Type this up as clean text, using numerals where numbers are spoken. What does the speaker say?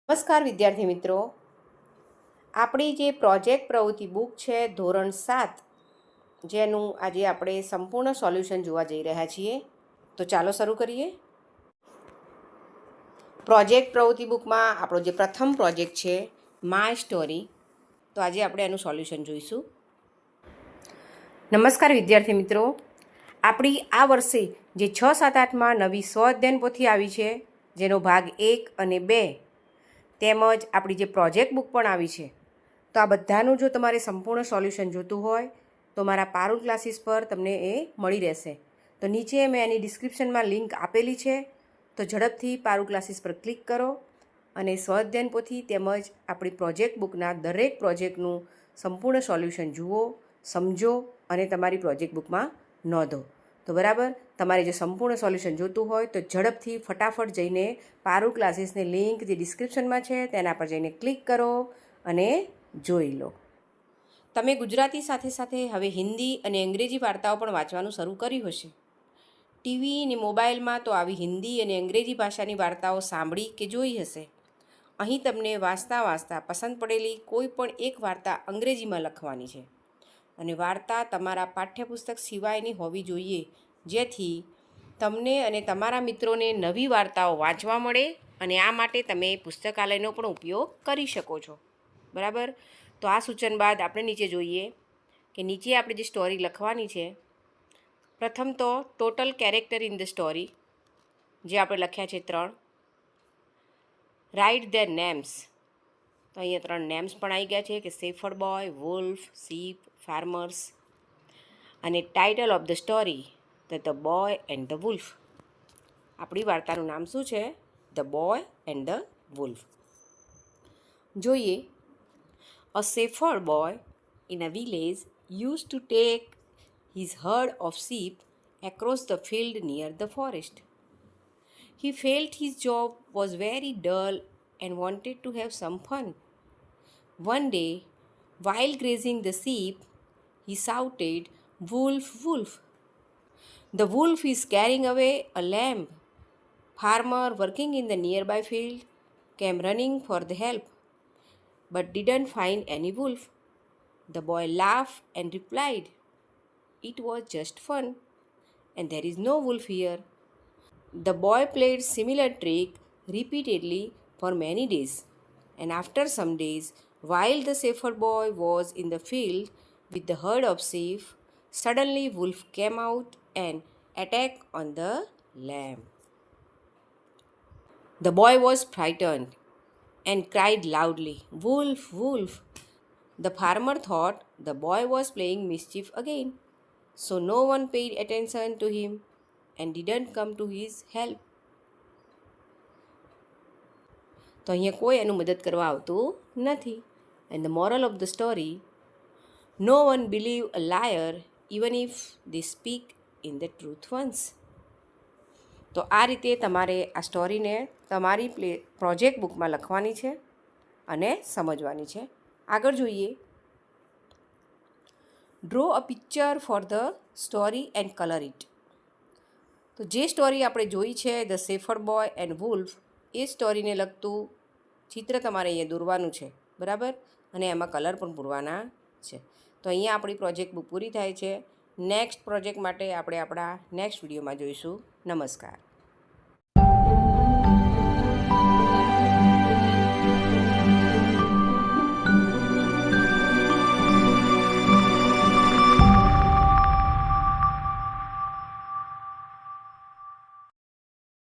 નમસ્કાર વિદ્યાર્થી મિત્રો, આપણી જે પ્રોજેક્ટ પ્રવૃત્તિ બુક છે ધોરણ 7, જેનું આજે આપણે સંપૂર્ણ સોલ્યુશન જોવા જઈ રહ્યા છીએ. તો ચાલો શરૂ કરીએ. પ્રોજેક્ટ પ્રવૃત્તિ બુકમાં આપણો જે પ્રથમ પ્રોજેક્ટ છે માય સ્ટોરી, તો આજે આપણે એનું સોલ્યુશન જોઈશું. નમસ્કાર વિદ્યાર્થી મિત્રો, આપણી આ વર્ષે જે 6, 7, 8માં નવી સ્વ-અધ્યયન પોથી આવી છે, જેનો ભાગ 1 અને 2 તેમજ આપણી જે પ્રોજેક્ટ બુક પણ આવી છે. તો આ બધાનું જો તમારે સંપૂર્ણ સોલ્યુશન જોતું હોય તો મારા પારુલ ક્લાસીસ પર તમને એ મળી રહેશે. તો નીચે મેં એની ડિસ્ક્રિપ્શનમાં લિંક આપેલી છે, તો ઝડપથી પારુલ ક્લાસીસ પર ક્લિક કરો અને સ્વ-અધ્યયન પોથી તેમજ આપણી પ્રોજેક્ટ બુકના દરેક પ્રોજેક્ટનું સંપૂર્ણ સોલ્યુશન જુઓ, સમજો અને તમારી પ્રોજેક્ટ બુકમાં નોંધો. તો બરાબર, તમારે જો સંપૂર્ણ સોલ્યુશન જોતું હોય તો ઝડપથી ફટાફટ જઈને પારુલ ક્લાસીસની લિંક જે ડિસ્ક્રિપ્શનમાં છે તેના પર જઈને ક્લિક કરો અને જોઈ લો. તમે ગુજરાતી સાથે સાથે હવે હિન્દી અને અંગ્રેજી વાર્તાઓ પણ વાંચવાનું શરૂ કર્યું હશે. ટીવી અને મોબાઈલમાં તો આવી હિન્દી અને અંગ્રેજી ભાષાની વાર્તાઓ સાંભળી કે જોઈ હશે. અહીં તમને વાંચતા પસંદ પડેલી કોઈ પણ એક વાર્તા અંગ્રેજીમાં લખવાની છે અને વાર્તા તમારા પાઠ્યપુસ્તક સિવાયની હોવી જોઈએ, જેથી તમને અને તમારા મિત્રોને નવી વાર્તાઓ વાંચવા મળે અને આ માટે તમે પુસ્તકાલયનો પણ ઉપયોગ કરી શકો છો. બરાબર, તો આ સૂચન બાદ આપણે નીચે જોઈએ કે નીચે આપણે જે સ્ટોરી લખવાની છે, પ્રથમ તો total character in the story જે આપણે લખ્યા છે 3. રાઇટ ધેર નેમ્સ, તો અહીંયા 3 નેમ્સ પણ આવી ગયા છે કે shepherd boy, wolf, sheep, farmers. અને title of the story the boy and the wolf. આપણી વાર્તાનું નામ શું છે? The boy and the wolf. જોઈએ. A shepherd boy in a village used to take his herd of sheep across the field near the forest. He felt his job was very dull and wanted to have some fun. One day, while grazing the sheep, he shouted, "Wolf, wolf! The wolf is carrying away a lamb." Farmer working in the nearby field came running for the help, but didn't find any wolf. The boy laughed and replied, "It was just fun, and there is no wolf here." The boy played similar trick repeatedly for many days, and after some days, while the shepherd boy was in the field with the herd of sheep, suddenly wolf came out and attacked on the lamb. The boy was frightened and cried loudly, "Wolf, wolf!" The farmer thought the boy was playing mischief again, so no one paid attention to him and didn't come to his help. તો અહીંયા કોઈ એનું મદદ કરવા આવતું નથી. And the moral of the story, no one believe a liar even if they speak in the truth once. તો આ રીતે તમારે આ સ્ટોરીને તમારી પ્રોજેક્ટ બુકમાં લખવાની છે અને સમજવાની છે. આગળ જોઈએ. Draw a picture for the story and colour it. તો જે સ્ટોરી આપણે જોઈ છે the shepherd boy and wolf, એ સ્ટોરીને લગતું ચિત્ર તમારે અહીંયા દોરવાનું છે. બરાબર, અને એમાં કલર પણ પૂરવાના છે. તો અહીંયા આપણી પ્રોજેક્ટ બુક પૂરી થાય છે. નેક્સ્ટ પ્રોજેક્ટ માટે આપણે આપણા નેક્સ્ટ વિડીયોમાં જોઈશું. નમસ્કાર.